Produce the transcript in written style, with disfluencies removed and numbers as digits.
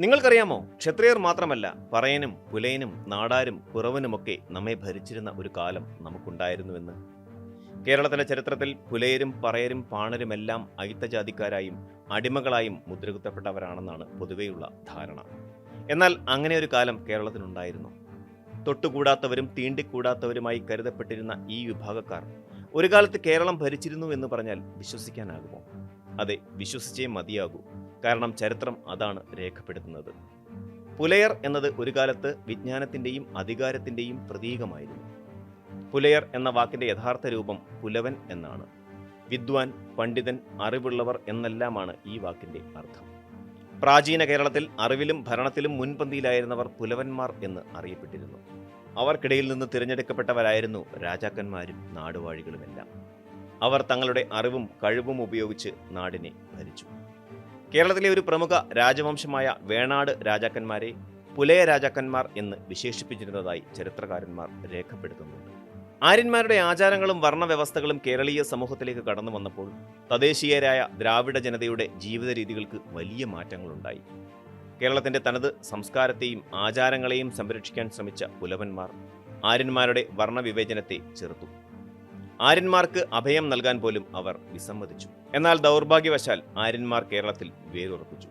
നിങ്ങൾക്കറിയാമോ, ക്ഷത്രിയർ മാത്രമല്ല പറയനും പുലയനും നാടാരും കുറവനുമൊക്കെ നമ്മെ ഭരിച്ചിരുന്ന ഒരു കാലം നമുക്കുണ്ടായിരുന്നുവെന്ന്. കേരളത്തിലെ ചരിത്രത്തിൽ പുലയരും പറയരും പാണരുമെല്ലാം അയിത്തജാതിക്കാരായും അടിമകളായും മുദ്രകുത്തപ്പെട്ടവരാണെന്നാണ് പൊതുവെയുള്ള ധാരണ. എന്നാൽ അങ്ങനെ ഒരു കാലം കേരളത്തിനുണ്ടായിരുന്നു. തൊട്ടുകൂടാത്തവരും തീണ്ടിക്കൂടാത്തവരുമായി കരുതപ്പെട്ടിരുന്ന ഈ വിഭാഗക്കാർ ഒരു കാലത്ത് കേരളം ഭരിച്ചിരുന്നു എന്ന് പറഞ്ഞാൽ വിശ്വസിക്കാനാകുമോ? അതെ, വിശ്വസിച്ചേ മതിയാകൂ. കാരണം ചരിത്രം അതാണ് രേഖപ്പെടുത്തുന്നത്. പുലയർ എന്നത് ഒരു കാലത്ത് വിജ്ഞാനത്തിൻ്റെയും അധികാരത്തിൻ്റെയും പ്രതീകമായിരുന്നു. പുലയർ എന്ന വാക്കിൻ്റെ യഥാർത്ഥ രൂപം പുലവൻ എന്നാണ്. വിദ്വാൻ, പണ്ഡിതൻ, അറിവുള്ളവർ എന്നെല്ലാമാണ് ഈ വാക്കിൻ്റെ അർത്ഥം. പ്രാചീന കേരളത്തിൽ അറിവിലും ഭരണത്തിലും മുൻപന്തിയിലായിരുന്നവർ പുലവന്മാർ എന്ന് അറിയപ്പെട്ടിരുന്നു. അവർക്കിടയിൽ നിന്ന് തിരഞ്ഞെടുക്കപ്പെട്ടവരായിരുന്നു രാജാക്കന്മാരും നാടുവാഴികളുമെല്ലാം. അവർ തങ്ങളുടെ അറിവും കഴിവും ഉപയോഗിച്ച് നാടിനെ ഭരിച്ചു. കേരളത്തിലെ ഒരു പ്രമുഖ രാജവംശമായ വേണാട് രാജാക്കന്മാരെ പുലയ രാജാക്കന്മാർ എന്ന് വിശേഷിപ്പിച്ചിരുന്നതായി ചരിത്രകാരന്മാർ രേഖപ്പെടുത്തുന്നുണ്ട്. ആര്യന്മാരുടെ ആചാരങ്ങളും വർണ്ണവ്യവസ്ഥകളും കേരളീയ സമൂഹത്തിലേക്ക് കടന്നു വന്നപ്പോൾ തദ്ദേശീയരായ ദ്രാവിഡ ജനതയുടെ ജീവിത രീതികൾക്ക് വലിയ മാറ്റങ്ങളുണ്ടായി. കേരളത്തിന്റെ തനത് സംസ്കാരത്തെയും ആചാരങ്ങളെയും സംരക്ഷിക്കാൻ ശ്രമിച്ച പുലവന്മാർ ആര്യന്മാരുടെ വർണ്ണവിവേചനത്തെ ചെറുത്തു. ആര്യന്മാർക്ക് അഭയം നൽകാൻ പോലും അവർ വിസമ്മതിച്ചു. എന്നാൽ ദൗർഭാഗ്യവശാൽ ആര്യന്മാർ കേരളത്തിൽ വേരുറപ്പിച്ചു.